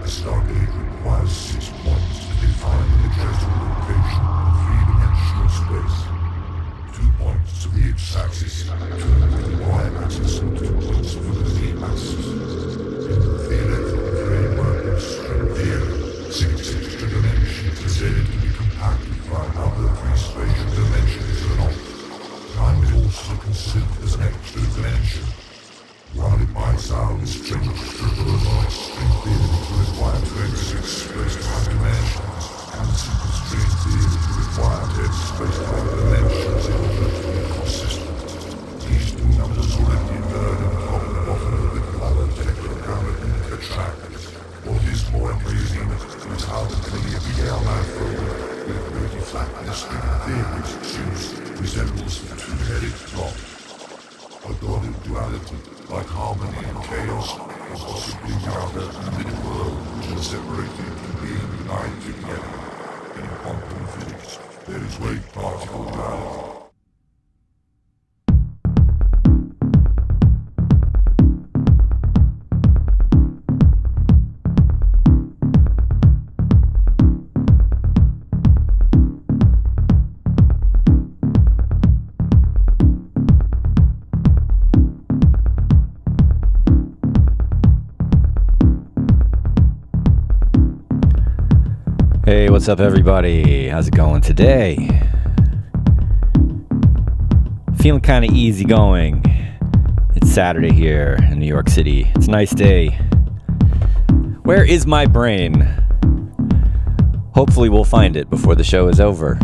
A stargate requires 6 points to define an addressable location in three-dimensional space. 2 points to the x-axis to the y-axis and 2 points for the z-axis. In the theoretical framework of string theory, 6 extra dimensions are said to be compacted by other 3 spatial dimensions or not. Time is also considered as an extra dimension. While it might sound strange to realize string theory to require 26 space-time dimensions, and simple string theory to require 10 space-time dimensions in order to be consistent. These 2 numbers already learn and common often with other techno-Ableton attractors. What is more amazing is how the clear PL manifold with really flatness string theory's tunes resembles the 2-headed clock. A god of duality, like harmony and chaos, or possibly rather a middle world which are separated from being united together. In quantum physics, there is wave-particle duality. Hey, what's up everybody? How's it going today? Feeling kind of easy going. It's Saturday here in New York City. It's a nice day. Where is my brain? Hopefully we'll find it before the show is over.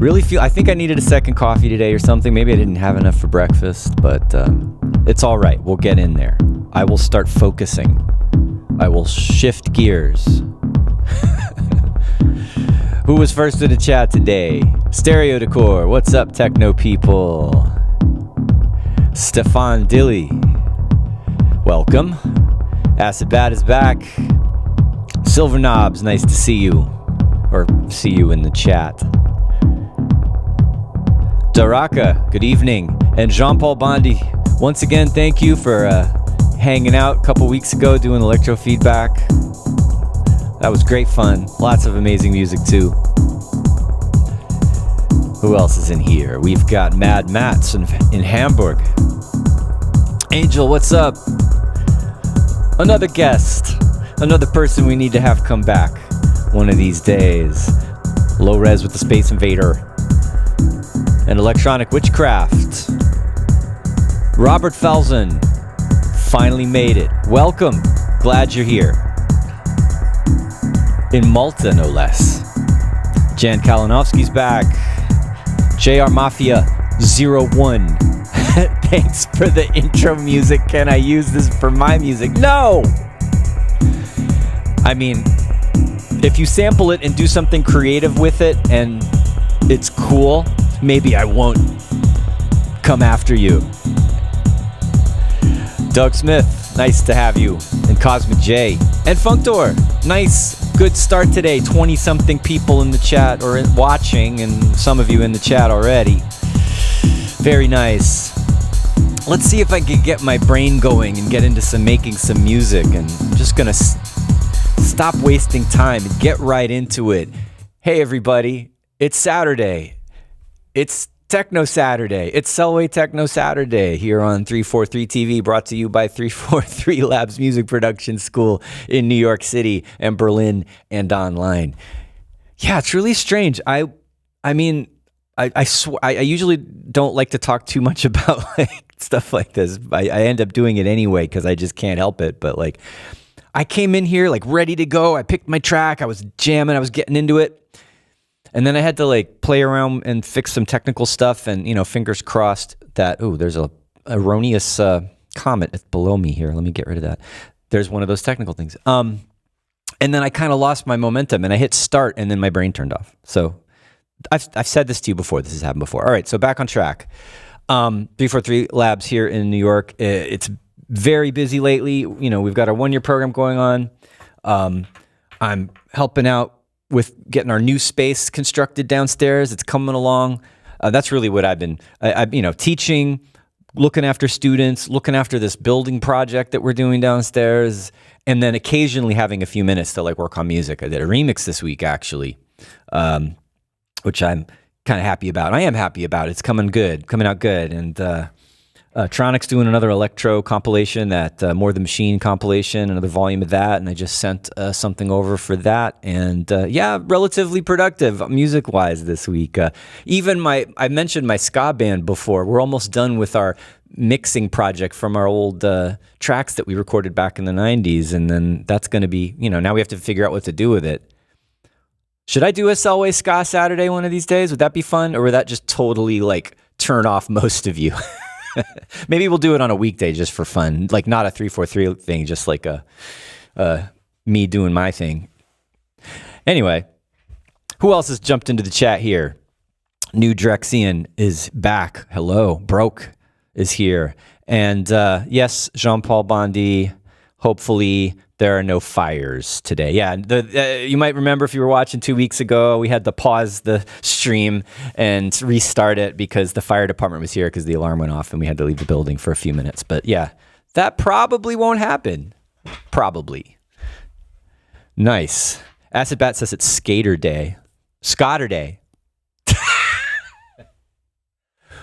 I think I needed a second coffee today or something. Maybe I didn't have enough for breakfast, but it's all right. We'll get in there. I will start focusing. I will shift gears. Who was first in the chat today? Stereo Decor, what's up, Techno people? Stefan Dilly, welcome. Acid Bat is back. Silver Knobs, nice to see you, or see you in the chat. Daraka, good evening. And Jean-Paul Bondi, once again, thank you for hanging out a couple weeks ago doing electro feedback. That was great fun. Lots of amazing music too. Who else is in here? We've got Mad Mats in Hamburg. Angel, what's up? Another guest. Another person we need to have come back one of these days. Low Res with the Space Invader. And Electronic Witchcraft. Robert Felsen finally made it. Welcome. Glad you're here. In Malta, no less. Jan Kalinowski's back. JR Mafia 01. Thanks for the intro music. Can I use this for my music? No! I mean, if you sample it and do something creative with it and it's cool, maybe I won't come after you. Doug Smith, nice to have you. And Cosmic J. And Functor, nice. Good start today. 20-something people in the chat or watching, and some of you in the chat already. Very nice. Let's see if I can get my brain going and get into making some music. And I'm just gonna stop wasting time and get right into it. Hey everybody, it's Saturday. It's Techno Saturday. It's Selway Techno Saturday here on 343 TV, brought to you by 343 Labs Music Production School in New York City and Berlin and online. Yeah, it's really strange. I usually don't like to talk too much about like stuff like this. I end up doing it anyway because I just can't help it. But like, I came in here like ready to go. I picked my track. I was jamming. I was getting into it. And then I had to like play around and fix some technical stuff, and fingers crossed that there's a erroneous comment below me here. Let me get rid of that. There's one of those technical things. And then I kind of lost my momentum, and I hit start, and then my brain turned off. So I've said this to you before. This has happened before. All right, so back on track. 343 Labs here in New York. It's very busy lately. We've got our 1-year program going on. I'm helping out with getting our new space constructed downstairs. It's coming along. That's really what I've been, teaching, looking after students, looking after this building project that we're doing downstairs, and then occasionally having a few minutes to like work on music. I did a remix this week actually, which I'm kind of happy about. I am happy about. It's coming out good. And Tronic's doing another electro compilation, that More the Machine compilation, another volume of that, and I just sent something over for that. And yeah, relatively productive music-wise this week. Even I mentioned my ska band before. We're almost done with our mixing project from our old tracks that we recorded back in the 90s, and then that's going to be, now we have to figure out what to do with it. Should I do a Selway Ska Saturday one of these days? Would that be fun, or would that just totally like turn off most of you? Maybe we'll do it on a weekday just for fun, like not a 343 thing, just like a me doing my thing. Anyway, who else has jumped into the chat here? New Drexian is back. Hello. Broke is here. And yes, Jean-Paul Bondy, hopefully there are no fires today. Yeah, you might remember if you were watching 2 weeks ago, we had to pause the stream and restart it because the fire department was here because the alarm went off and we had to leave the building for a few minutes. But yeah, that probably won't happen. Probably. Nice. Acid Bat says it's Skater Day. Scotter Day.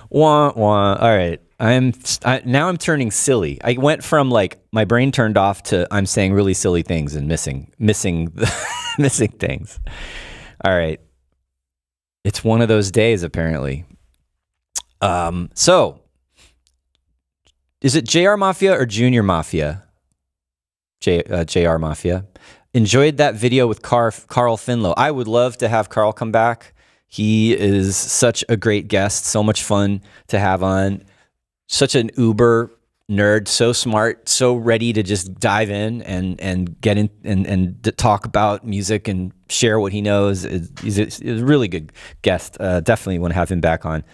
Wah, wah. All right. Now I'm turning silly. I went from like my brain turned off to I'm saying really silly things and missing missing things. All right. It's one of those days apparently. So is it JR Mafia or Junior Mafia? JR Mafia. Enjoyed that video with Carl Finlow. I would love to have Carl come back. He is such a great guest, so much fun to have on. Such an uber nerd, so smart, so ready to just dive in and get in and talk about music and share what he knows. He's a really good guest. Definitely want to have him back on.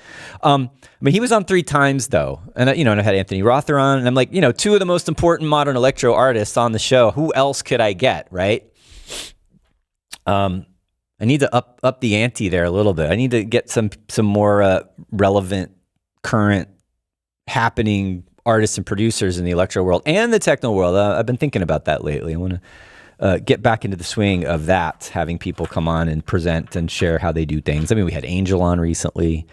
I mean, he was on 3 times though, and and I had Anthony Rother on, and I'm like, 2 of the most important modern electro artists on the show. Who else could I get, right? I need to up the ante there a little bit. I need to get some more relevant, current, happening artists and producers in the electro world and the techno world. I've been thinking about that lately. I want to get back into the swing of that, having people come on and present and share how they do things. I mean, we had Angel on recently.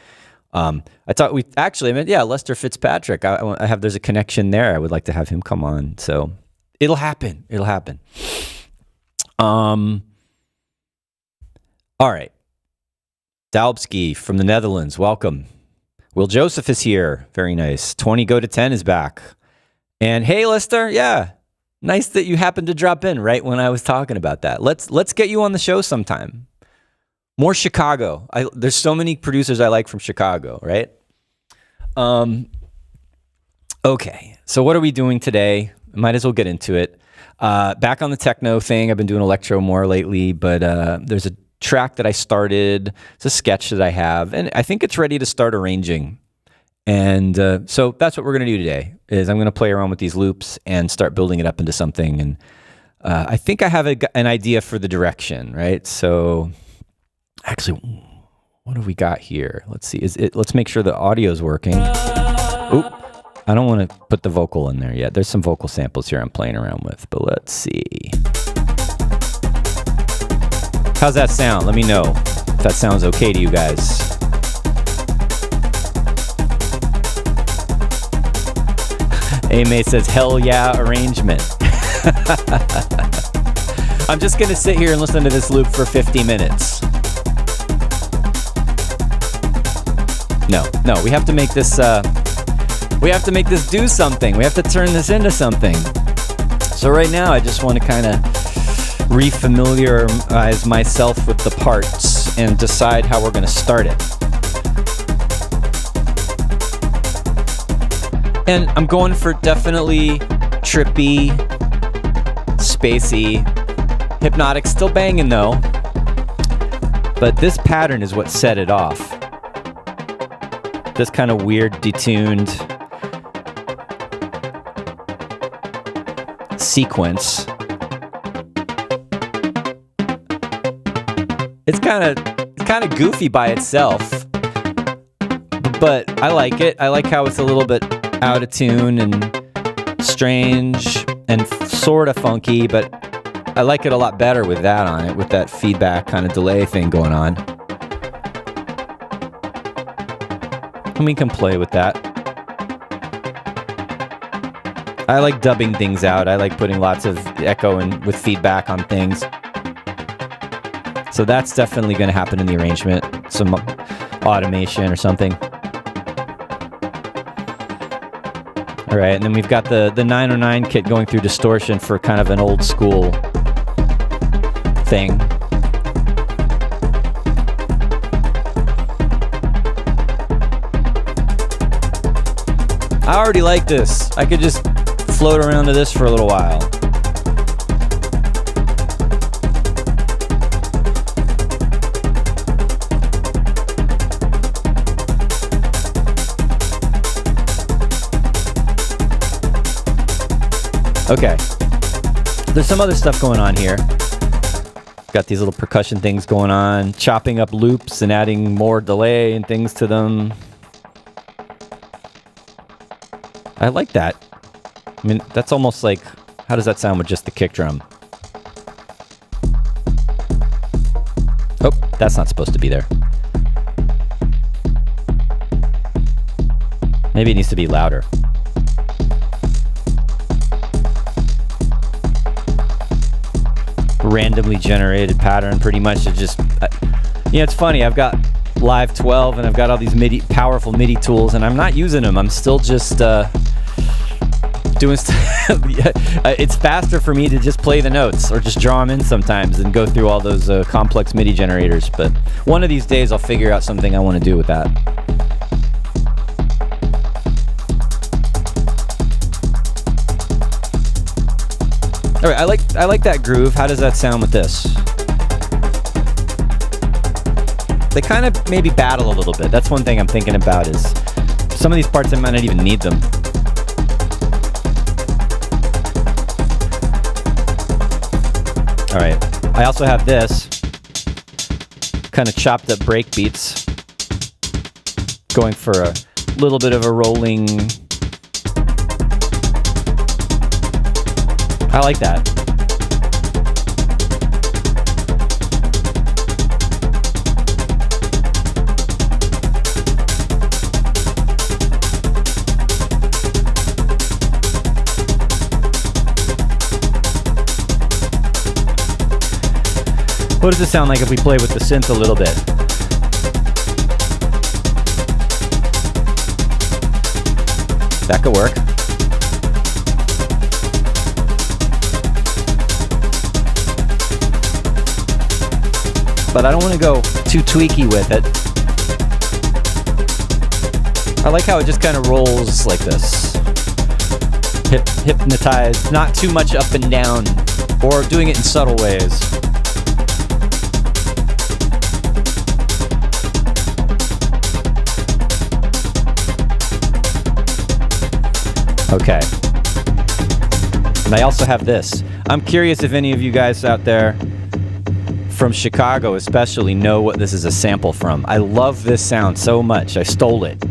I thought Lester Fitzpatrick. There's a connection there. I would like to have him come on. So it'll happen. All right. Dalbski from the Netherlands. Welcome. Will Joseph is here. Very nice. 20 Go to 10 is back. And hey, Lester. Yeah. Nice that you happened to drop in right when I was talking about that. Let's get you on the show sometime. More Chicago. There's so many producers I like from Chicago, right? Okay. So what are we doing today? Might as well get into it. Back on the techno thing. I've been doing electro more lately, but there's a track that I started. It's a sketch that I have, and I think it's ready to start arranging. And so that's what we're going to do today. Is I'm going to play around with these loops and start building it up into something. And I think I have an idea for the direction, right? So actually, what have we got here? Let's see. Let's make sure the audio is working. Oop. I don't want to put the vocal in there yet. There's some vocal samples here I'm playing around with, but let's see. How's that sound? Let me know if that sounds okay to you guys. A-May says, hell yeah, arrangement. I'm just going to sit here and listen to this loop for 50 minutes. No, we have to make this, do something. We have to turn this into something. So right now, I just want to kind of refamiliarize myself with the parts and decide how we're going to start it. And I'm going for definitely trippy, spacey, hypnotic, still banging though. But this pattern is what set it off. This kind of weird, detuned sequence. It's kind of goofy by itself, but I like it. I like how it's a little bit out of tune and strange and sort of funky, but I like it a lot better with that on it, with that feedback kind of delay thing going on. And we can play with that. I like dubbing things out. I like putting lots of echo and with feedback on things. So that's definitely going to happen in the arrangement. Some automation or something. All right, and then we've got the 909 kit going through distortion for kind of an old school thing. I already like this. I could just float around to this for a little while. Okay, there's some other stuff going on here. Got these little percussion things going on, chopping up loops and adding more delay and things to them. I like that. I mean, that's almost like, how does that sound with just the kick drum? Oh, that's not supposed to be there. Maybe it needs to be louder. Randomly generated pattern, pretty much. It just, it's funny. I've got Live 12 and I've got all these powerful MIDI tools, and I'm not using them. I'm still just doing stuff. It's faster for me to just play the notes or just draw them in sometimes and go through all those complex MIDI generators. But one of these days I'll figure out something I want to do with that. All right, I like that groove. How does that sound with this? They kind of maybe battle a little bit. That's one thing I'm thinking about, is some of these parts I might not even need them. All right, I also have this kind of chopped up break beats going for a little bit of a rolling. I like that. What does it sound like if we play with the synth a little bit? That could work. But I don't want to go too tweaky with it. I like how it just kind of rolls like this. Hypnotized, not too much up and down, or doing it in subtle ways. Okay. And I also have this. I'm curious if any of you guys out there from Chicago especially know what this is a sample from. I love this sound so much. I stole it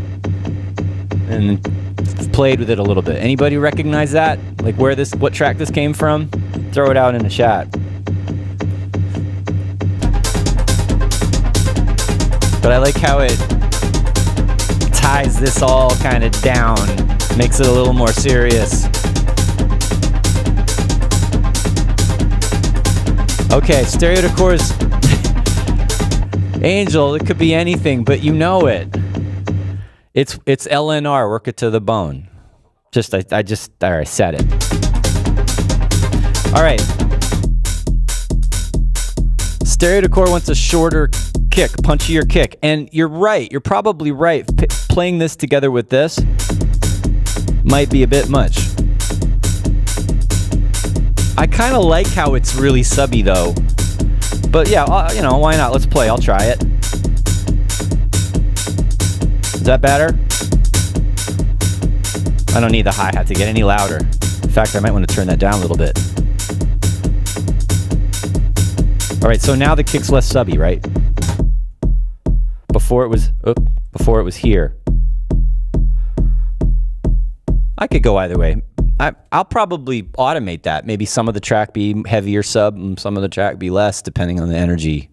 and played with it a little bit. Anybody recognize that? Like what track this came from? Throw it out in the chat. But I like how it ties this all kind of down, makes it a little more serious. Okay, stereo decore's Angel, it could be anything, but you know it. It's LNR, work it to the bone. I said it. All right. Stereo decore wants a shorter kick, punchier kick. And you're right, you're probably right. Playing this together with this might be a bit much. I kind of like how it's really subby though. But yeah, why not? Let's play. I'll try it. Is that better? I don't need the hi-hat to get any louder. In fact, I might want to turn that down a little bit. All right, so now the kick's less subby, right? Before it was here. I could go either way. I'll probably automate that. Maybe some of the track be heavier sub and some of the track be less, depending on the energy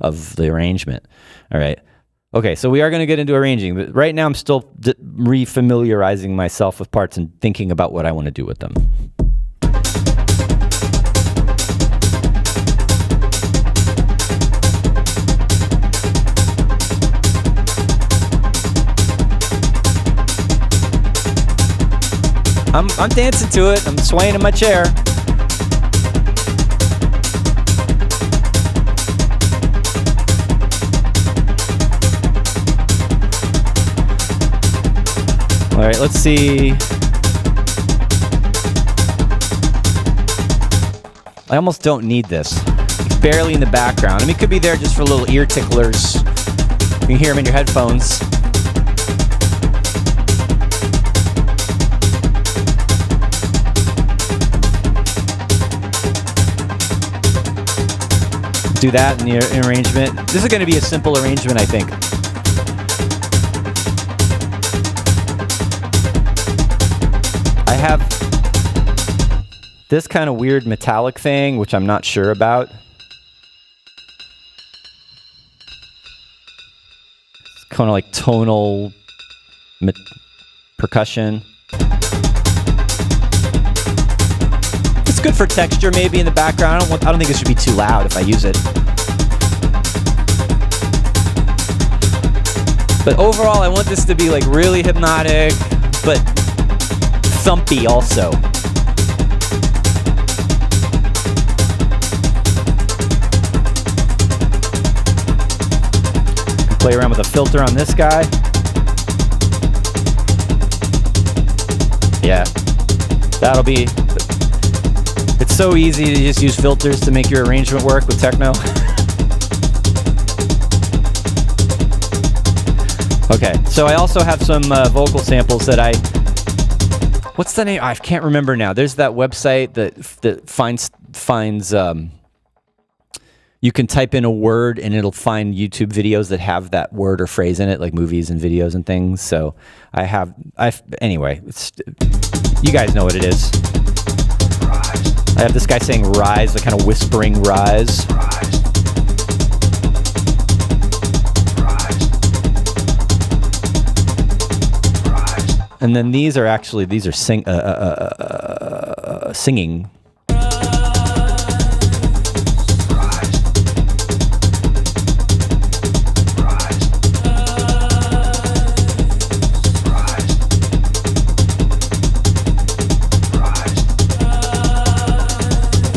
of the arrangement. All right. Okay, so we are going to get into arranging, but right now I'm still refamiliarizing myself with parts and thinking about what I want to do with them. I'm dancing to it. I'm swaying in my chair. All right, let's see. I almost don't need this. It's barely in the background. I mean, it could be there just for little ear ticklers. You can hear them in your headphones. Do that in the arrangement. This is going to be a simple arrangement, I think. I have this kind of weird metallic thing, which I'm not sure about. It's kind of like tonal percussion. It's good for texture, maybe in the background. I don't think it should be too loud if I use it. But overall, I want this to be like really hypnotic, but thumpy also. Play around with a filter on this guy. Yeah, that'll be. It's so easy to just use filters to make your arrangement work with Techno. Okay, so I also have some vocal samples that what's the name? I can't remember now. There's that website that finds you can type in a word and it'll find YouTube videos that have that word or phrase in it, like movies and videos and things. So anyway, you guys know what it is. I have this guy saying rise, the kind of whispering rise. And then these are singing.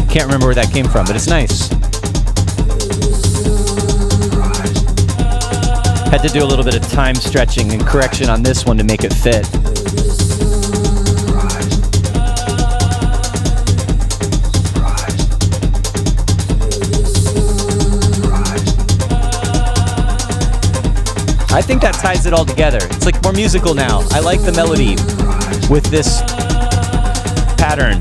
Can't remember where that came from, but it's nice. Had to do a little bit of time stretching and correction on this one to make it fit. I think that ties it all together. It's like more musical now. I like the melody with this pattern.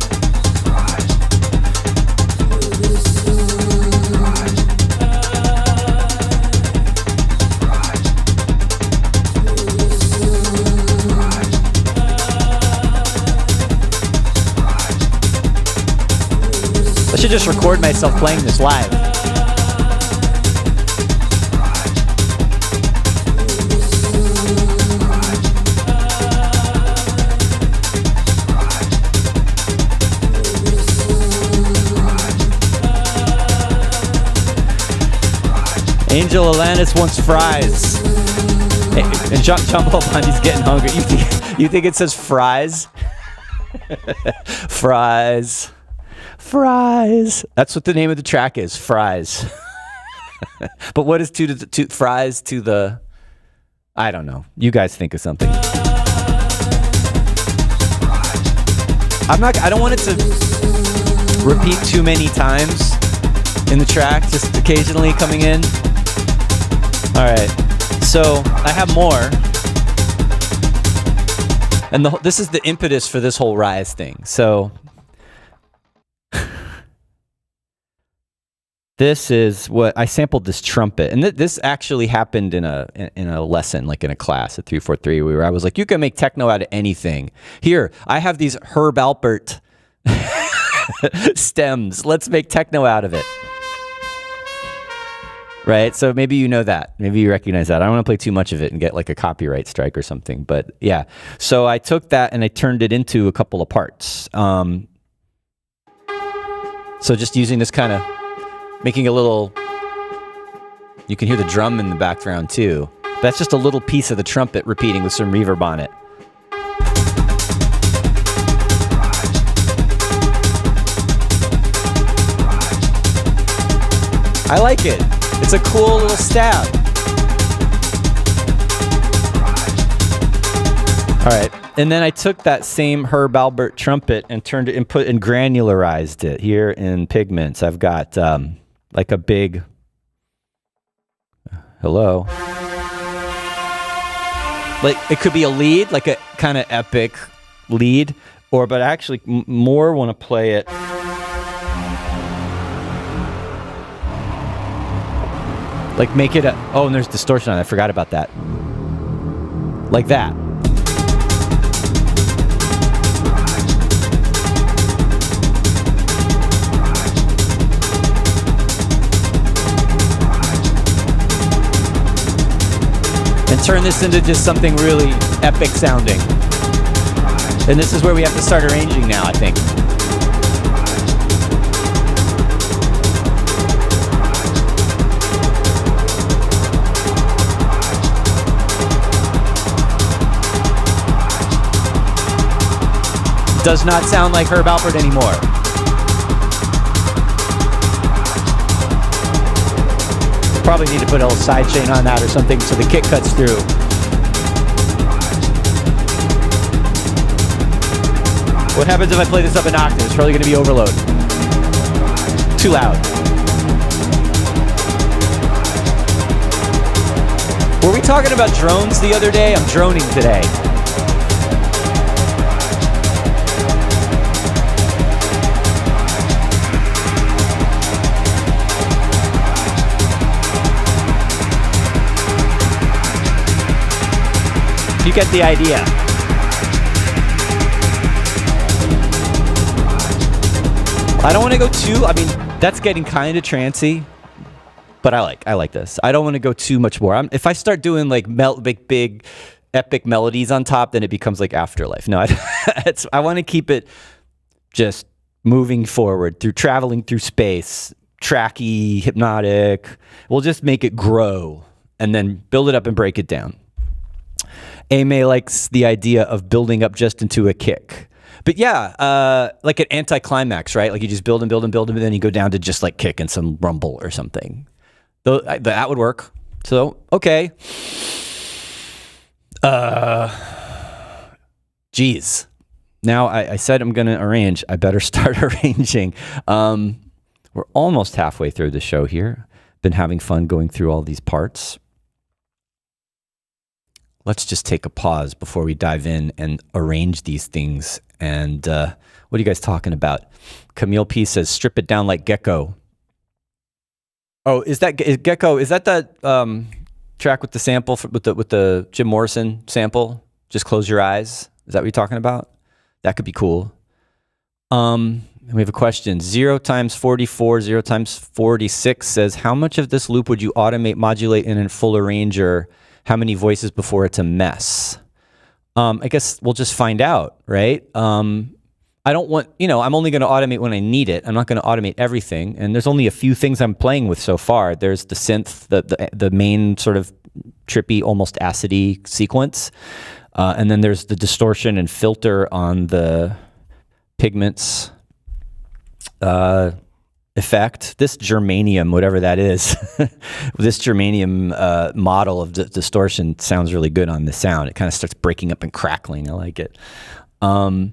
I should just record myself playing this live. Angel Alanis wants fries. And Jumbo Bundy's getting hungry. You think it says fries? Fries. Fries. That's what the name of the track is, Fries. But what is to fries to the... I don't know. You guys think of something. I don't want it to repeat too many times in the track, just occasionally coming in. All right, so I have more. And this is the impetus for this whole Rise thing. So This is what I sampled, this trumpet, and this actually happened in a lesson, like in a class at 343, where I was like, you can make techno out of anything. Here, I have these Herb Alpert stems. Let's make techno out of it. Right? So maybe you know that. Maybe you recognize that. I don't want to play too much of it and get like a copyright strike or something. But yeah. So I took that and I turned it into a couple of parts. So just using this kind of, making a little, you can hear the drum in the background too. That's just a little piece of the trumpet repeating with some reverb on it. I like it. It's a cool little stab. All right, and then I took that same Herb Alpert trumpet and turned it and granularized it here in Pigments. I've got like a big, hello. Like it could be a lead, like a kind of epic lead, but I actually more want to play it. Like make it oh, and there's distortion on it. I forgot about that. Like that. And turn this into just something really epic sounding. And this is where we have to start arranging now, I think. Does not sound like Herb Alpert anymore. Probably need to put a little sidechain on that or something so the kick cuts through. What happens if I play this up an octave? It's probably going to be overload. Too loud. Were we talking about drones the other day? I'm droning today. You get the idea. I don't want to go too, I mean, that's getting kind of trancy, but I like this. I don't want to go too much more. If I start doing like big epic melodies on top, then it becomes like Afterlife. No, I want to keep it just moving forward through traveling through space, tracky, hypnotic. We'll just make it grow and then build it up and break it down. Ame likes the idea of building up just into a kick. But yeah, like an anticlimax, right? Like you just build and build and build, and then you go down to just like kick and some rumble or something. That would work. So, okay. Geez. Now I said I'm going to arrange. I better start arranging. We're almost halfway through the show here. Been having fun going through all these parts. Let's just take a pause before we dive in and arrange these things. And what are you guys talking about? Camille P says, strip it down like Gecko. Oh, is Gecko, is that track with the sample, with the Jim Morrison sample? Just close your eyes. Is that what you're talking about? That could be cool. And we have a question. 0 times 44, 0 times 46 says, how much of this loop would you automate, modulate in a full arranger? How many voices before it's a mess? I guess we'll just find out, right? I don't want, I'm only going to automate when I need it. I'm not going to automate everything. And there's only a few things I'm playing with so far. There's the synth, the main sort of trippy, almost acidy sequence. And then there's the distortion and filter on the Pigments effect. This germanium, whatever that is, this germanium model of distortion sounds really good on the sound. It kind of starts breaking up and crackling. I like it. New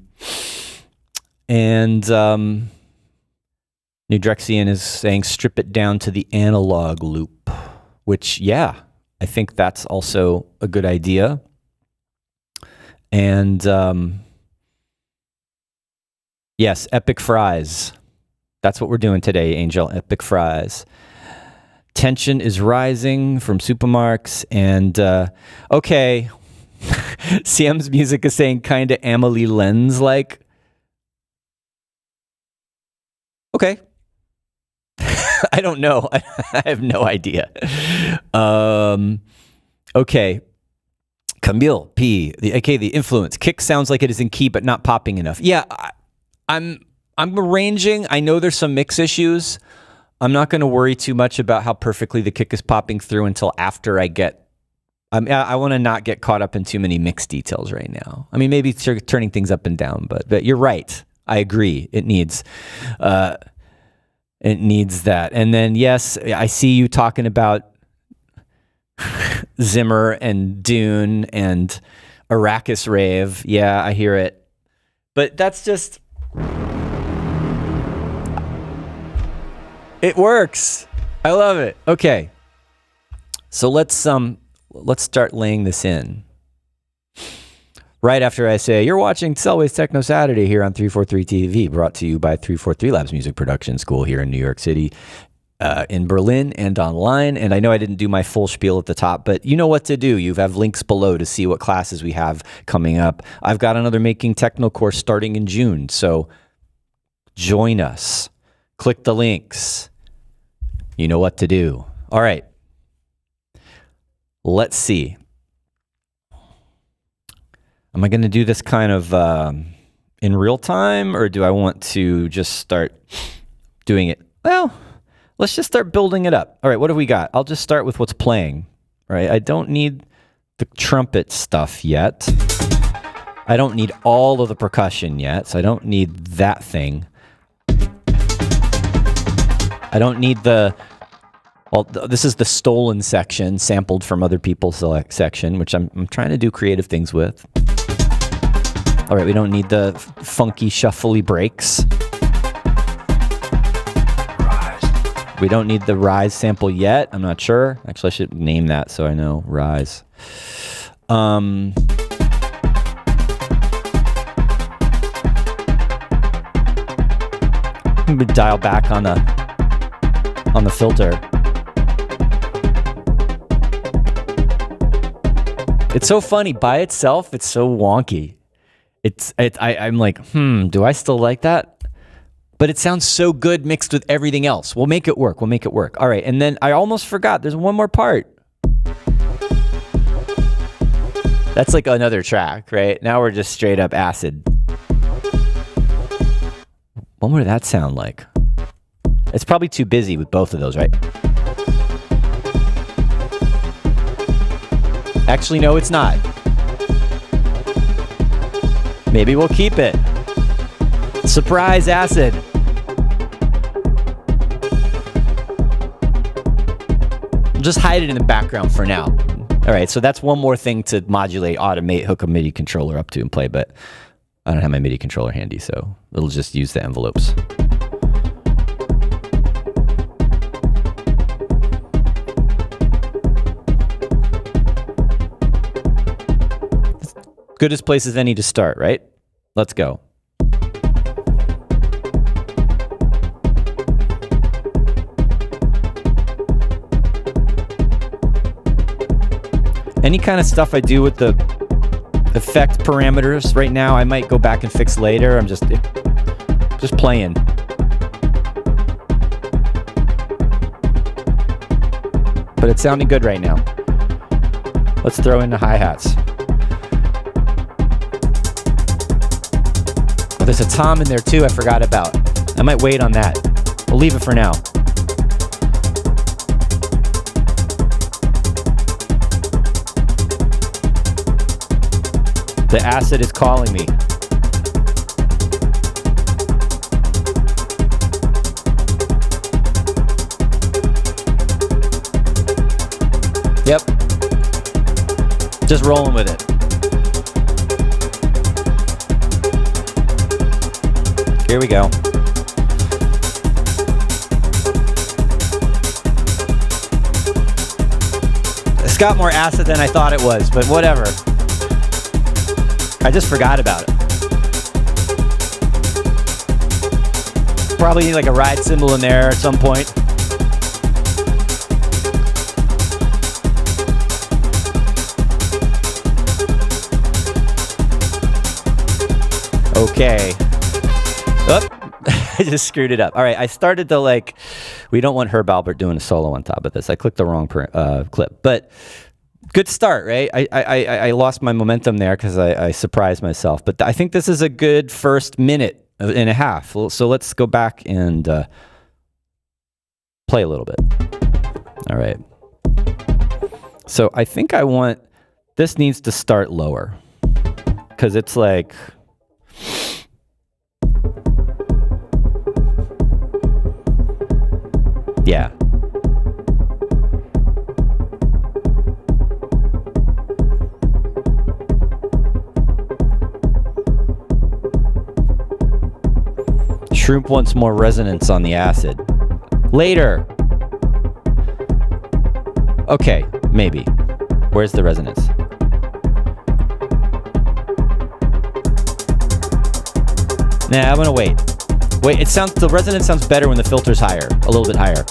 Drexian is saying strip it down to the analog loop, which, yeah, I think that's also a good idea. And yes, Epic Fries. That's what we're doing today, Angel. Epic fries. Tension is rising from Supermarks. And, okay. CM's music is saying kind of Amelie Lenz-like. Okay. I don't know. I have no idea. Okay. Camille P. The influence. Kick sounds like it is in key, but not popping enough. Yeah, I'm arranging. I know there's some mix issues. I'm not going to worry too much about how perfectly the kick is popping through until after I get. I want to not get caught up in too many mix details right now. I mean, maybe turning things up and down, but you're right. I agree. It needs that. And then yes, I see you talking about Zimmer and Dune and Arrakis Rave. Yeah, I hear it. But that's just... It works. I love it. Okay. So let's start laying this in. Right after I say, you're watching Selway's Techno Saturday here on 343 TV, brought to you by 343 Labs Music Production School here in New York City, in Berlin and online. And I know I didn't do my full spiel at the top, but you know what to do. You have links below to see what classes we have coming up. I've got another Making Techno course starting in June. So join us. Click the links. You know what to do. All right. Let's see. Am I going to do this kind of in real time, or do I want to just start doing it? Well, let's just start building it up. All right, what have we got? I'll just start with what's playing. All right, I don't need the trumpet stuff yet. I don't need all of the percussion yet, so I don't need that thing. I don't need the... Well, this is the stolen section, sampled from other people's section, which I'm trying to do creative things with. All right, we don't need the funky, shuffly breaks. We don't need the Rise sample yet. I'm not sure. Actually, I should name that so I know. Rise. Maybe dial back on the filter. It's so funny by itself. It's so wonky. I'm like, do I still like that? But it sounds so good mixed with everything else. We'll make it work. All right, and then I almost forgot. There's one more part. That's like another track, right? Now we're just straight up acid. What would that sound like? It's probably too busy with both of those, right? Actually, no, it's not. Maybe we'll keep it. Surprise acid. Just hide it in the background for now. All right, so that's one more thing to modulate, automate, hook a MIDI controller up to and play, but I don't have my MIDI controller handy, so it'll just use the envelopes. Good as place as any to start, right? Let's go. Any kind of stuff I do with the effect parameters right now, I might go back and fix later. I'm just playing. But it's sounding good right now. Let's throw in the hi-hats. There's a tom in there too I forgot about. I might wait on that. We'll leave it for now. The acid is calling me. Yep. Just rolling with it. Here we go. It's got more acid than I thought it was, but whatever. I just forgot about it. Probably need like a ride cymbal in there at some point. Okay. Oh, I just screwed it up. All right, I started to like, we don't want Herb Alpert doing a solo on top of this. I clicked the wrong clip, but good start, right? I lost my momentum there because I surprised myself, but I think this is a good first minute and a half. So let's go back and play a little bit. All right. So I think this needs to start lower because it's like, yeah. Shroom wants more resonance on the acid. Later. Okay, maybe. Where's the resonance? Nah, I'm gonna wait. Wait, the resonance sounds better when the filter's higher, a little bit higher.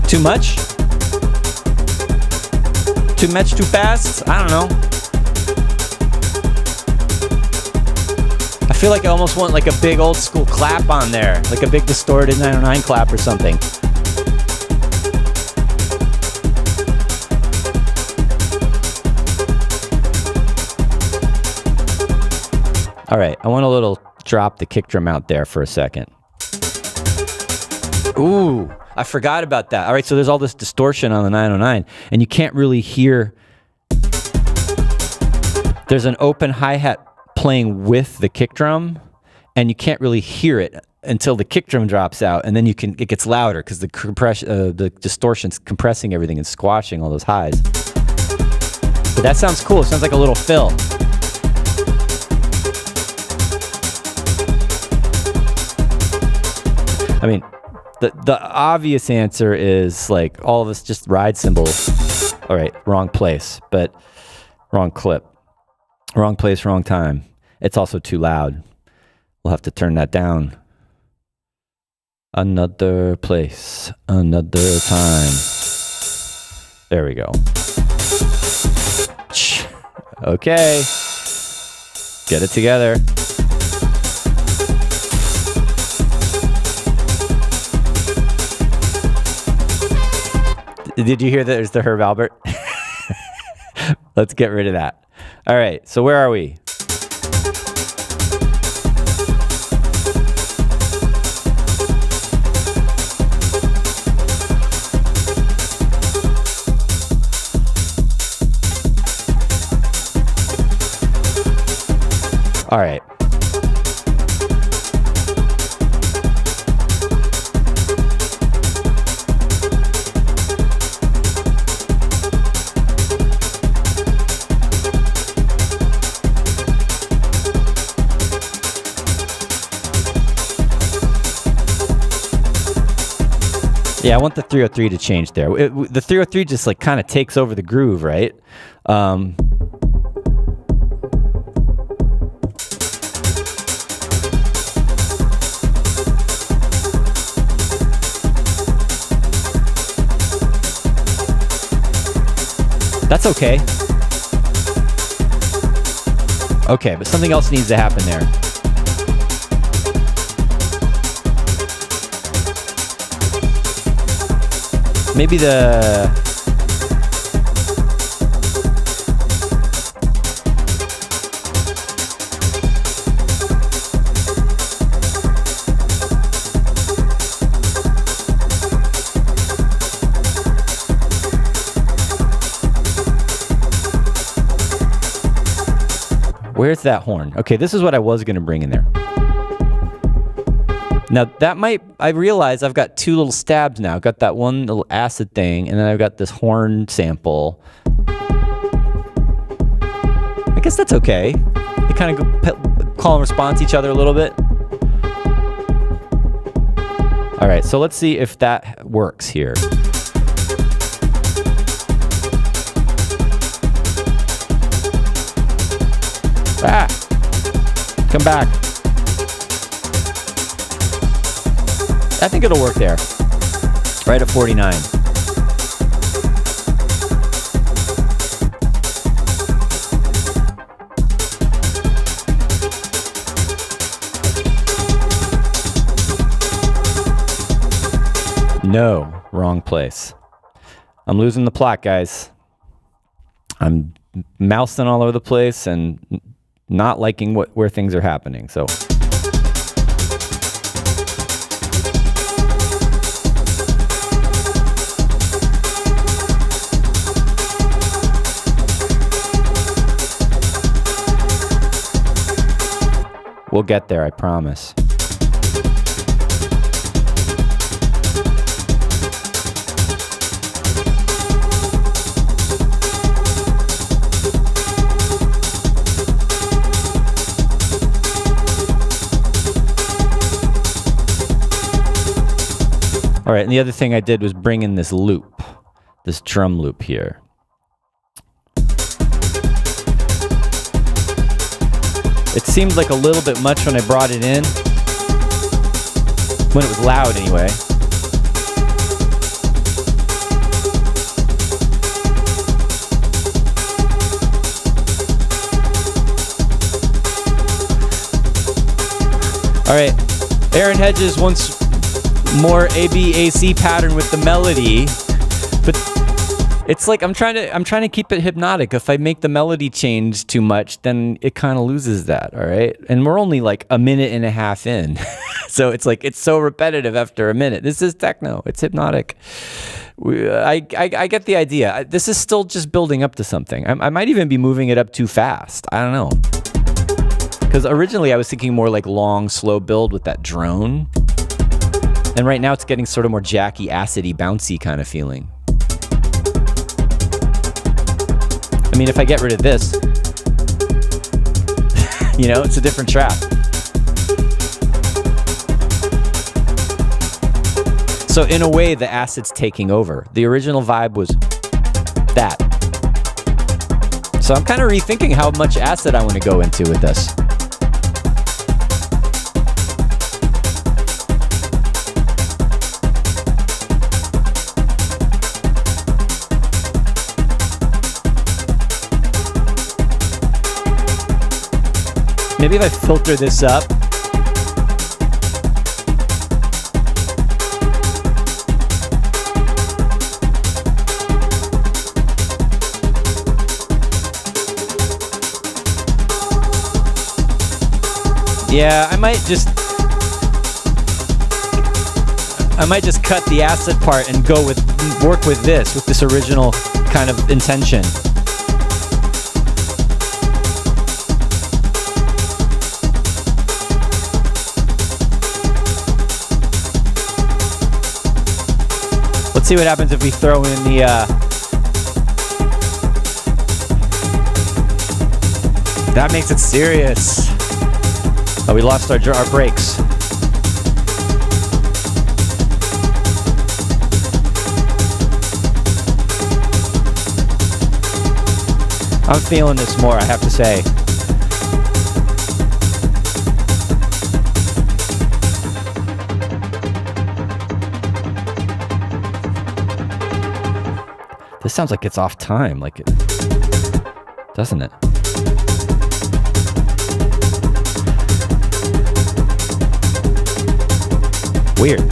Too much? Too much, too fast? I don't know. I feel like I almost want like a big old school clap on there, like a big distorted 909 clap or something. All right, I want a little drop the kick drum out there for a second. Ooh. I forgot about that. All right, so there's all this distortion on the 909, and you can't really hear. There's an open hi-hat playing with the kick drum, and you can't really hear it until the kick drum drops out, and then it gets louder because the distortion's compressing everything and squashing all those highs. But that sounds cool. It sounds like a little fill. I mean, the obvious answer is like all of us just ride cymbals. All right, wrong place, but wrong clip. Wrong place, wrong time. It's also too loud. We'll have to turn that down. Another place, another time. There we go. Okay. Get it together. Did you hear that there's the Herb Alpert? Let's get rid of that. All right, so where are we? All right. Yeah, I want the 303 to change there. The 303 just like kind of takes over the groove, right? That's okay. Okay, but something else needs to happen there. Maybe where's that horn? Okay, this is what I was going to bring in there. Now that might, I realize I've got two little stabs now. I've got that one little acid thing, and then I've got this horn sample. I guess that's okay. They kind of call and response each other a little bit. All right, so let's see if that works here. Ah, come back. I think it'll work there. Right at 49. No, wrong place. I'm losing the plot, guys. I'm mousing all over the place and not liking where things are happening. So we'll get there, I promise. All right, and the other thing I did was bring in this loop, this drum loop here. It seemed like a little bit much when I brought it in, when it was loud anyway. All right, Aaron Hedges wants more ABAC pattern with the melody, but it's like I'm trying to keep it hypnotic. If I make the melody change too much, then it kind of loses that. All right, and we're only like a minute and a half in, so it's like it's so repetitive after a minute. This is techno. It's hypnotic. I get the idea. This is still just building up to something. I might even be moving it up too fast. I don't know, because originally I was thinking more like long, slow build with that drone. And right now it's getting sort of more jacky, acidy, bouncy kind of feeling. I mean, if I get rid of this, you know, it's a different track. So in a way, the acid's taking over. The original vibe was that. So I'm kind of rethinking how much acid I want to go into with this. Maybe if I filter this up. Yeah, I might just cut the acid part and work with this original kind of intention. Let's see what happens if we throw in the that makes it serious. Oh, we lost our brakes. I'm feeling this more, I have to say. This sounds like it's off time, like it, doesn't it? Weird.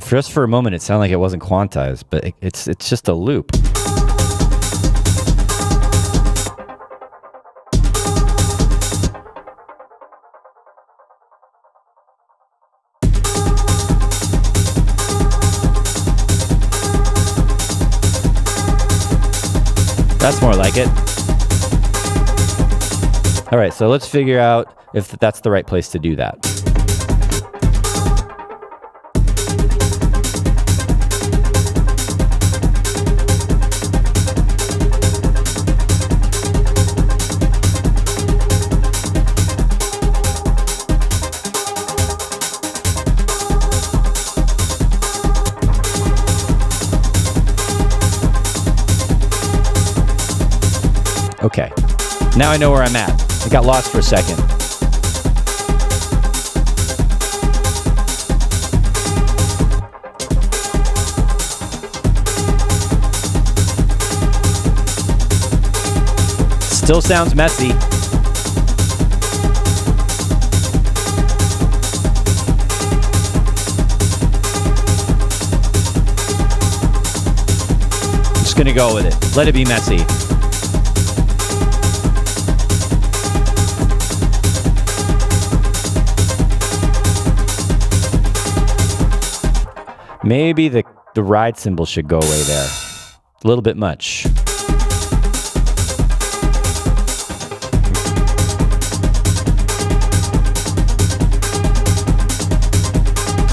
Just for a moment, it sounded like it wasn't quantized, but it's just a loop. That's more like it. All right, so let's figure out if that's the right place to do that. Okay, now I know where I'm at. I got lost for a second. Still sounds messy. I'm just gonna go with it. Let it be messy. Maybe the ride cymbal should go away there. A little bit much.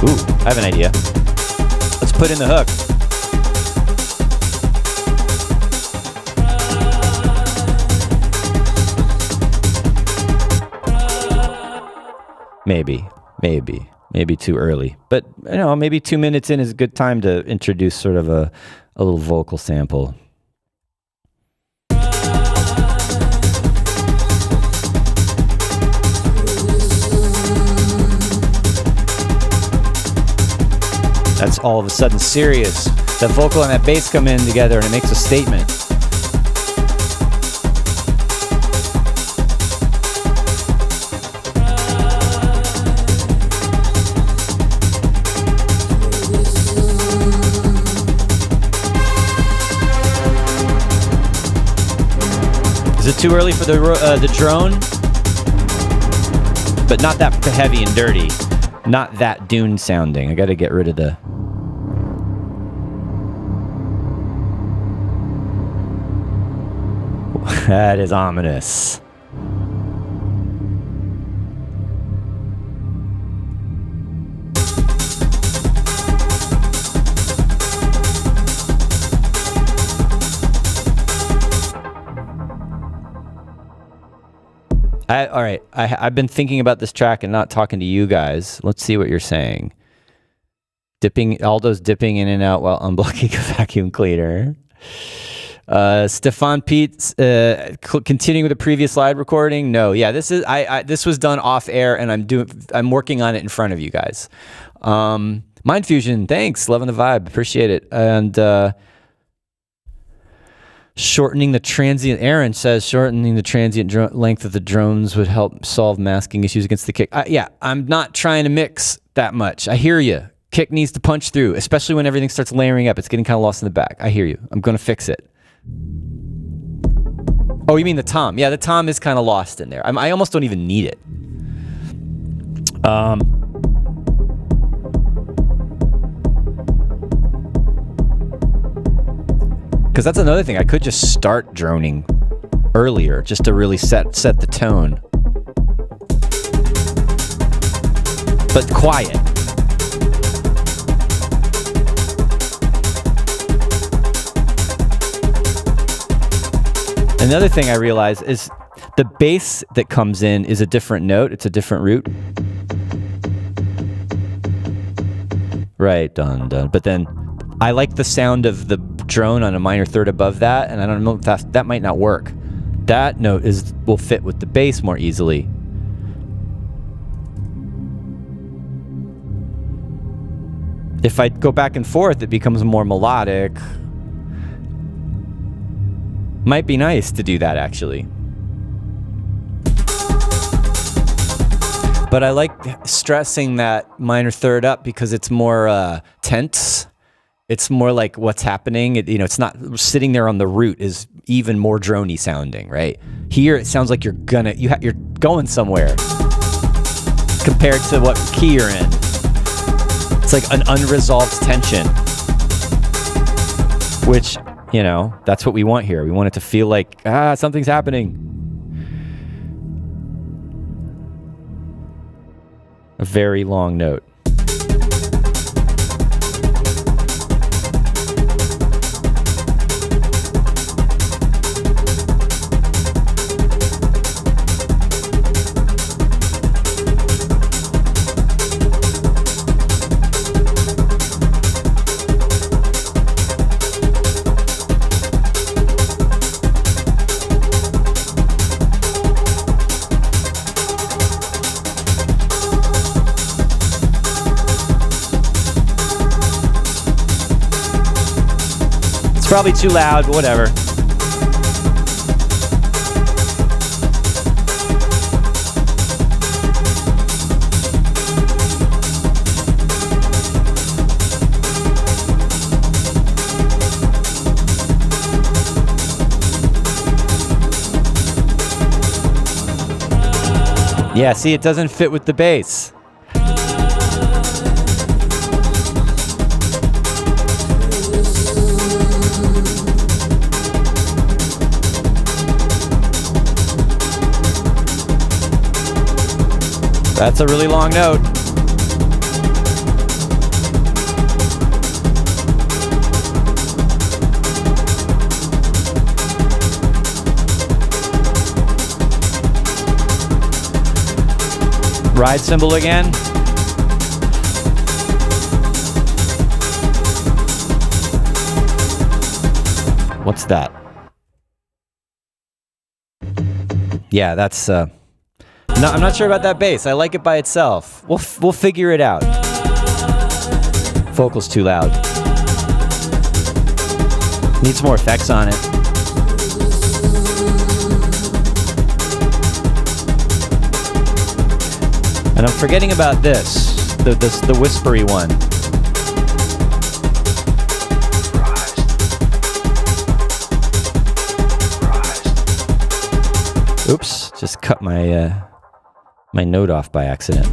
Ooh, I have an idea. Let's put in the hook. Maybe too early. But, you know, maybe 2 minutes in is a good time to introduce sort of a little vocal sample. That's all of a sudden serious. That vocal and that bass come in together and it makes a statement. Is it too early for the drone? But not that heavy and dirty. Not that Dune sounding. I gotta get rid of the... That is ominous. All right, I've been thinking about this track and not talking to you guys. Let's see what you're saying. Aldo's dipping in and out while unblocking a vacuum cleaner. Stefan Pete, continuing with the previous slide recording. No, yeah, this was done off air, and I'm working on it in front of you guys. Mind Fusion, thanks, loving the vibe, appreciate it. And shortening the transient. Aaron says shortening the transient length of the drones would help solve masking issues against the kick. Yeah, I'm not trying to mix that much. I hear you. Kick needs to punch through, especially when everything starts layering up. It's getting kind of lost in the back. I hear you. I'm going to fix it. Oh, you mean the tom? Yeah, the tom is kind of lost in there. I almost don't even need it. Because that's another thing. I could just start droning earlier just to really set the tone. But quiet. Another thing I realize is the bass that comes in is a different note. It's a different root. Right, dun dun. But then I like the sound of the drone on a minor third above that, and I don't know if that might not work. That note will fit with the bass more easily. If I go back and forth, it becomes more melodic. Might be nice to do that, actually. But I like stressing that minor third up because it's more tense. It's more like what's happening. It's not sitting there on the root is even more droney sounding, right? Here it sounds like you're going somewhere compared to what key you're in. It's like an unresolved tension, which You know, that's what we want here. We want it to feel like, something's happening. A very long note. Probably too loud, but whatever. Yeah, see, it doesn't fit with the bass. That's a really long note. Ride cymbal again. What's that? Yeah, that's no, I'm not sure about that bass. I like it by itself. We'll figure it out. Vocal's too loud. Needs more effects on it. And I'm forgetting about this, the whispery one. Oops, just cut my my note off by accident.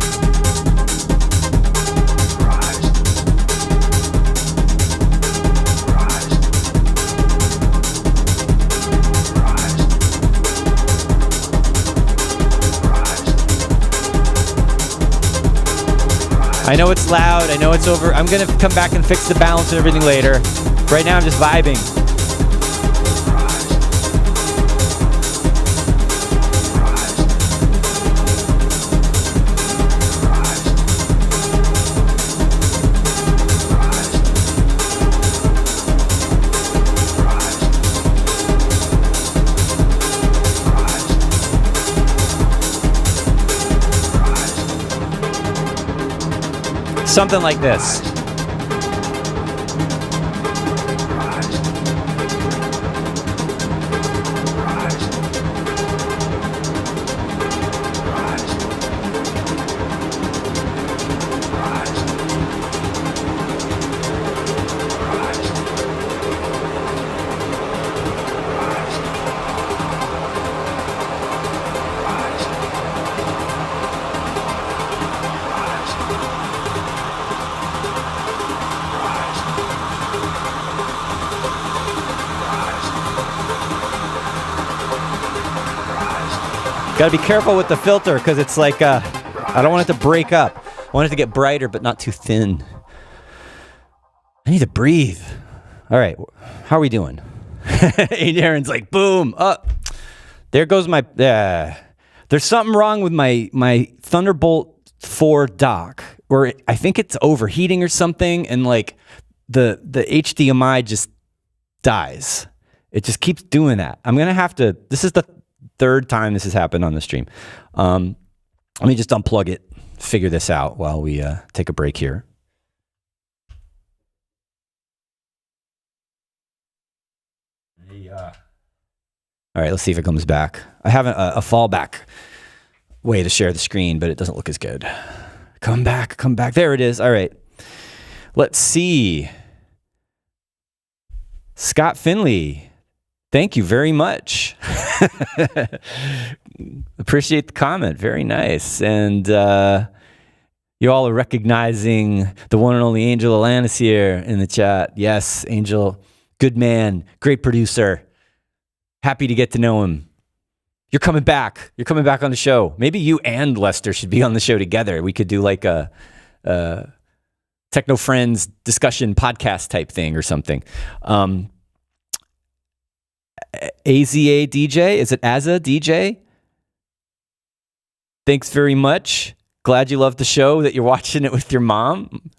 I know it's loud, I know it's over. I'm gonna come back and fix the balance and everything later. Right now I'm just vibing. Something like this. Gotta be careful with the filter because it's like, I don't want it to break up. I want it to get brighter but not too thin. I need to breathe. All right, how are we doing? Aaron's like, boom, up. There goes my, there's something wrong with my Thunderbolt 4 dock, or I think it's overheating or something, and like the HDMI just dies. It just keeps doing that. I'm gonna have to, this is the third time this has happened on the stream. Let me just unplug it, figure this out while we take a break here. All right, let's see if it comes back. I have a fallback way to share the screen, but it doesn't look as good. Come back, come back. There it is. All right. Let's see. Scott Finley, thank you very much. Appreciate the comment. Very nice. And you all are recognizing the one and only Angel Alanis here in the chat. Yes, Angel Good man, great producer. Happy to get to know him. You're coming back. You're coming back on the show. Maybe you and Lester should be on the show together. We could do like a Techno Friends discussion podcast type thing or something. AZA DJ? Is it AZA DJ? Thanks very much. Glad you love the show, that you're watching it with your mom.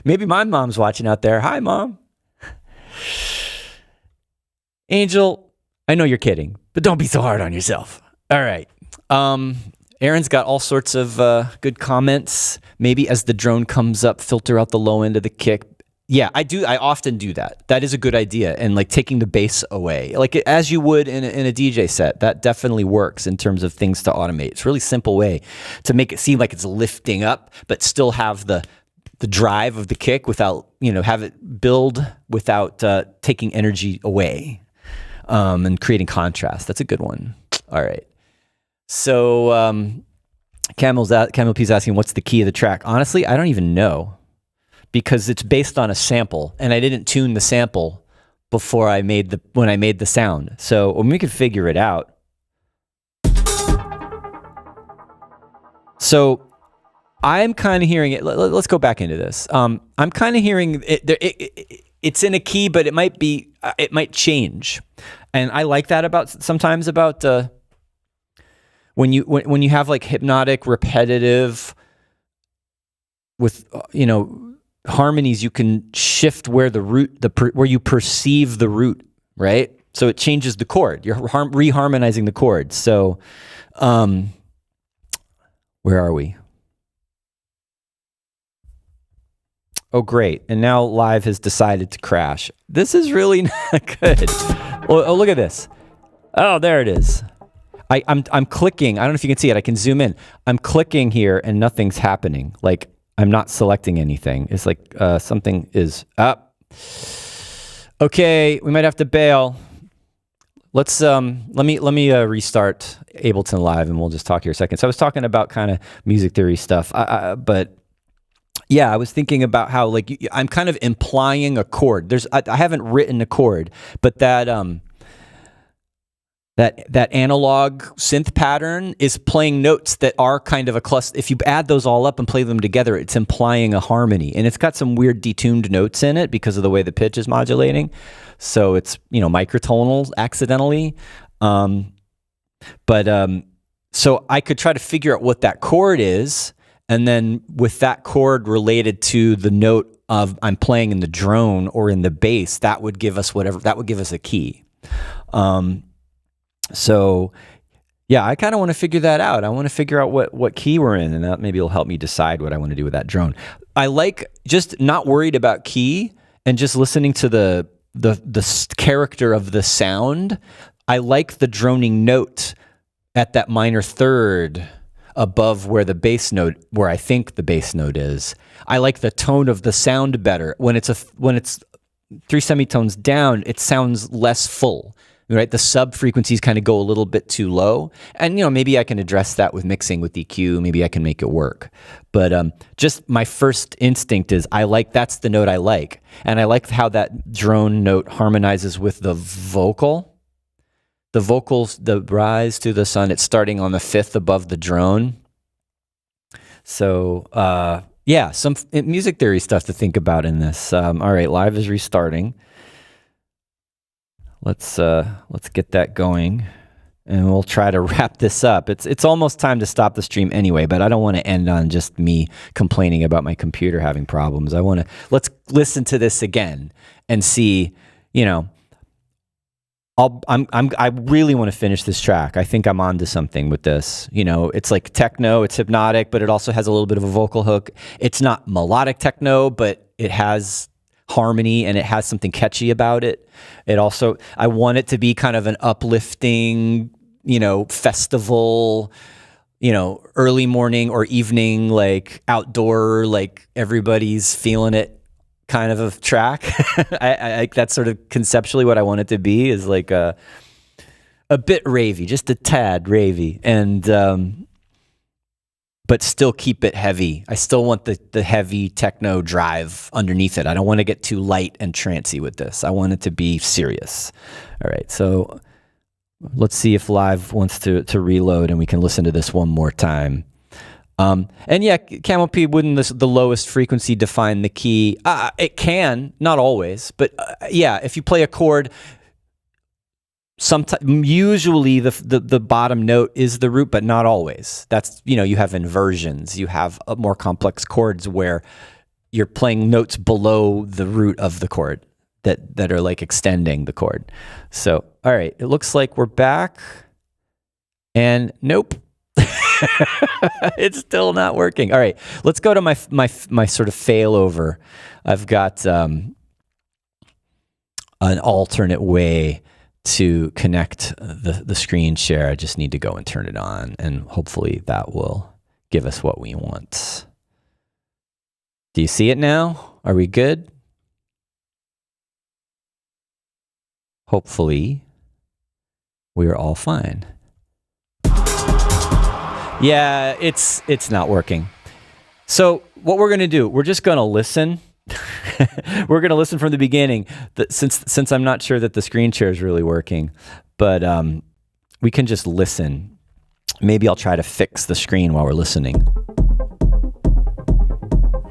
Maybe my mom's watching out there. Hi, Mom. Angel, I know you're kidding, but don't be so hard on yourself. All right. Aaron's got all sorts of good comments. Maybe as the drone comes up, filter out the low end of the kick. Yeah, I do. I often do that. That is a good idea. And like taking the bass away, like as you would in a DJ set, that definitely works in terms of things to automate. It's a really simple way to make it seem like it's lifting up, but still have the drive of the kick without, have it build without taking energy away, and creating contrast. That's a good one. All right. So Camel P's asking, what's the key of the track? Honestly, I don't even know, because it's based on a sample, and I didn't tune the sample before when I made the sound. So we could figure it out. So I'm kind of hearing it. Let's go back into this. I'm kind of hearing it. It's in a key, but it might change, and I like that sometimes about when you have like hypnotic, repetitive with harmonies, you can shift where the root, where you perceive the root, right? So it changes the chord. You're reharmonizing the chord. So, where are we? Oh, great. And now live has decided to crash. This is really not good. Oh, look at this. Oh, there it is. I'm clicking. I don't know if you can see it. I can zoom in. I'm clicking here and nothing's happening. Like, I'm not selecting anything. It's like something is up. Okay, we might have to bail. Let's let me restart Ableton Live, and we'll just talk here a second. So I was talking about kind of music theory stuff, but yeah, I was thinking about how like I'm kind of implying a chord. I haven't written a chord, but that analog synth pattern is playing notes that are kind of a cluster. If you add those all up and play them together, it's implying a harmony. And it's got some weird detuned notes in it because of the way the pitch is modulating. So it's, microtonal accidentally. So I could try to figure out what that chord is. And then with that chord related to the note of I'm playing in the drone or in the bass, that would give us a key. So yeah, I kind of want to figure that out. I want to figure out what key we're in, and that maybe will help me decide what I want to do with that drone. I like just not worried about key and just listening to the character of the sound. I like the droning note at that minor third above where I think the bass note is. I like the tone of the sound better. When it's three semitones down, it sounds less full. Right, the sub frequencies kind of go a little bit too low, and maybe I can address that with mixing with EQ. Maybe I can make it work. But just my first instinct is that's the note I like, and I like how that drone note harmonizes with the vocal. The vocals, the rise to the sun. It's starting on the fifth above the drone. So yeah, some music theory stuff to think about in this. All right, live is restarting. Let's get that going, and we'll try to wrap this up. It's almost time to stop the stream anyway, but I don't want to end on just me complaining about my computer having problems. Let's listen to this again and see, I really want to finish this track. I think I'm onto something with this. It's like techno, it's hypnotic, but it also has a little bit of a vocal hook. It's not melodic techno, but it has harmony and it has something catchy about it. I want it to be kind of an uplifting, festival, early morning or evening, like outdoor, like everybody's feeling it kind of a track. I that's sort of conceptually what I want it to be, is like a bit ravey, just a tad ravey. And but still keep it heavy. I still want the heavy techno drive underneath it. I don't want to get too light and trancy with this. I want it to be serious. All right, so let's see if Live wants to reload and we can listen to this one more time. And yeah, Camel P, wouldn't the lowest frequency define the key? It can, not always, but yeah, if you play a chord, usually the bottom note is the root, but not always. That's, you have inversions, you have more complex chords where you're playing notes below the root of the chord that are like extending the chord. So, all right, it looks like we're back, and nope. It's still not working. All right, let's go to my sort of failover. I've got an alternate way to connect the screen share. I just need to go and turn it on, and hopefully that will give us what we want. Do you see it now? Are we good? Hopefully we are all fine. Yeah, it's not working. So what we're going to do, we're just going to listen. We're going to listen from the beginning, since I'm not sure that the screen share is really working. But we can just listen. Maybe I'll try to fix the screen while we're listening.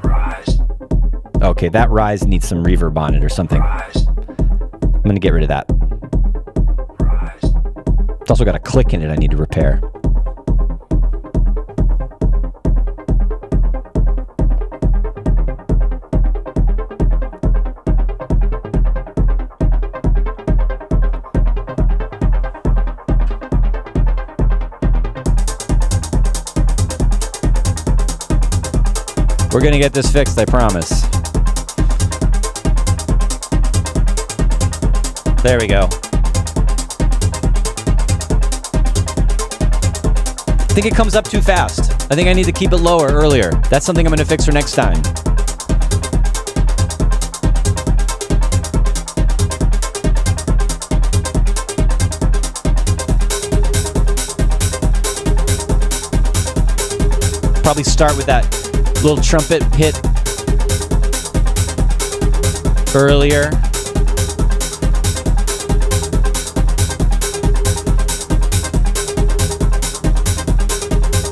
Rise. Okay, that rise needs some reverb on it or something. Rise. I'm going to get rid of that. Rise. It's also got a click in it I need to repair. We're going to get this fixed, I promise. There we go. I think it comes up too fast. I think I need to keep it lower earlier. That's something I'm going to fix for next time. Probably start with that little trumpet hit earlier.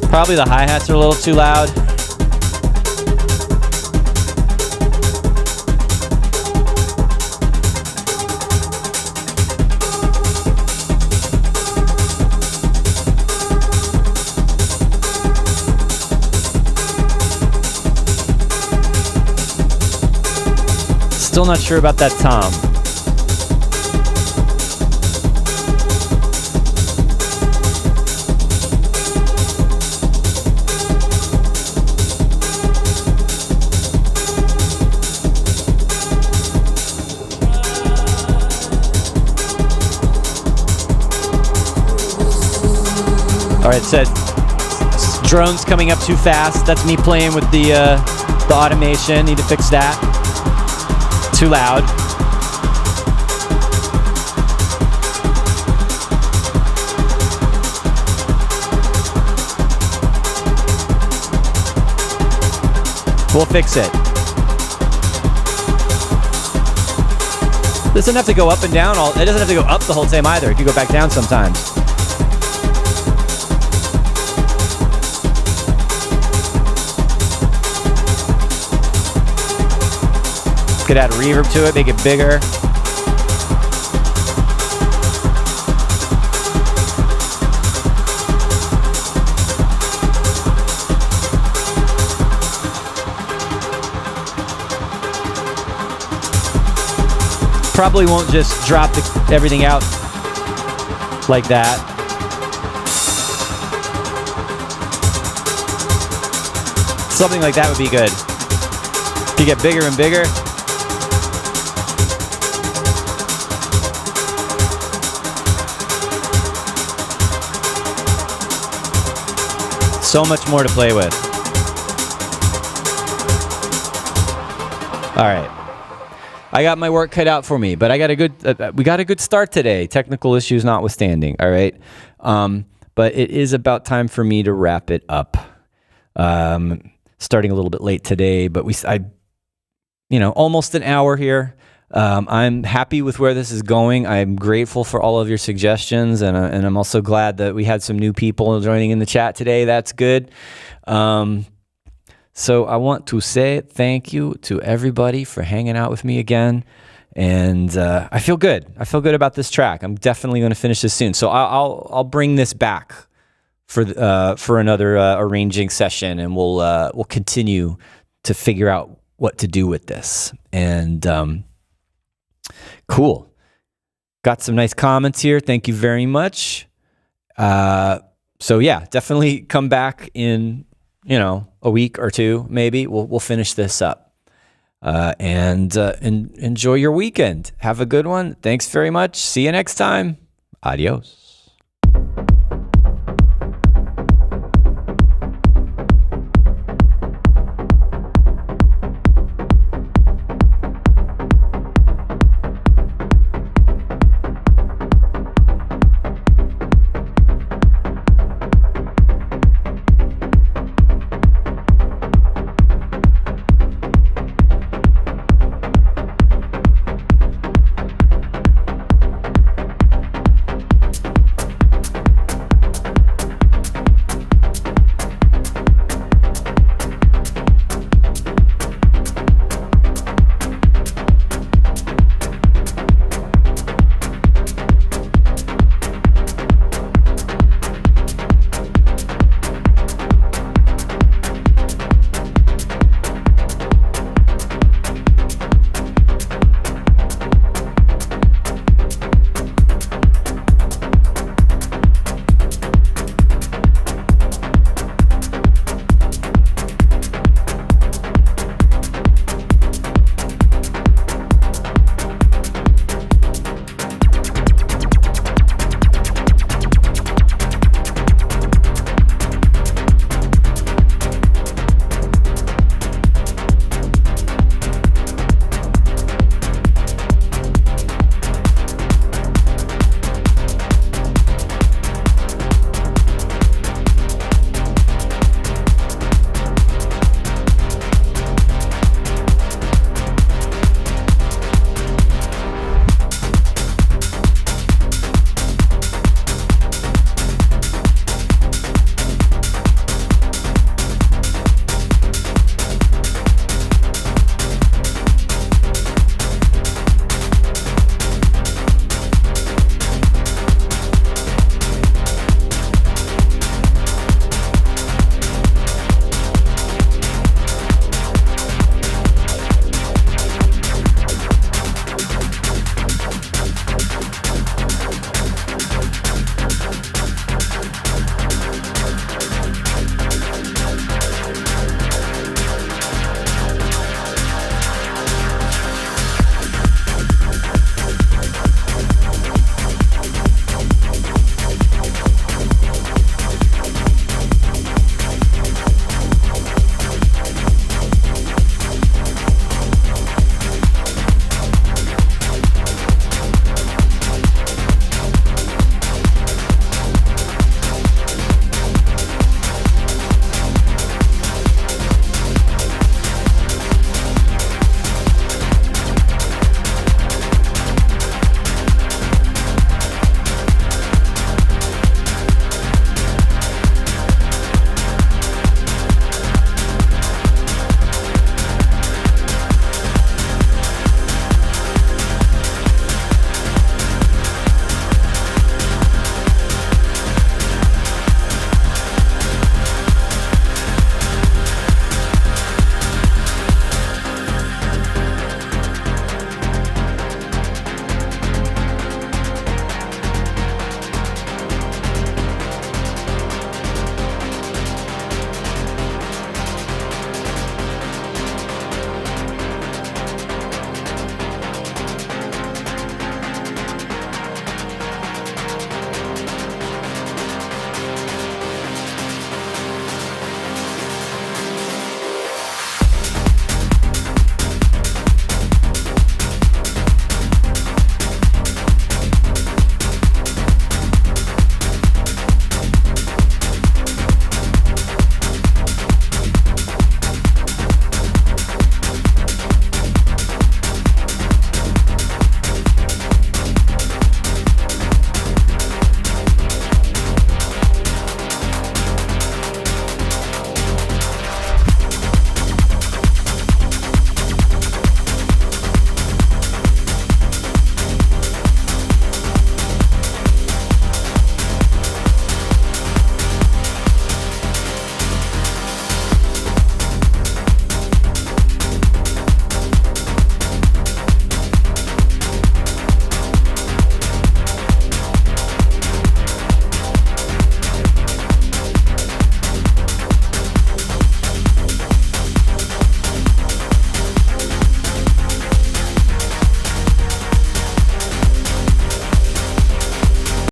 Probably the hi-hats are a little too loud. Still not sure about that tom. All right, it said drones coming up too fast. That's me playing with the automation. Need to fix that. Too loud. We'll fix it. Doesn't have to go up and down. It doesn't have to go up the whole time either. It can go back down sometimes. Could add reverb to it, make it bigger. Probably won't just drop everything out like that. Something like that would be good. Could get bigger and bigger. So much more to play with. All right. I got my work cut out for me, but I got a good. We got a good start today, technical issues notwithstanding. All right, but it is about time for me to wrap it up. Starting a little bit late today, but almost an hour here. I'm happy with where this is going. I'm grateful for all of your suggestions, and I'm also glad that we had some new people joining in the chat today. That's good. So I want to say thank you to everybody for hanging out with me again. And I feel good. I feel good about this track. I'm definitely going to finish this soon. So I'll bring this back for another arranging session, and we'll continue to figure out what to do with this. And cool. Got some nice comments here. Thank you very much. So yeah, definitely come back in a week or two. Maybe we'll finish this up. And enjoy your weekend. Have a good one. Thanks very much. See you next time. Adios.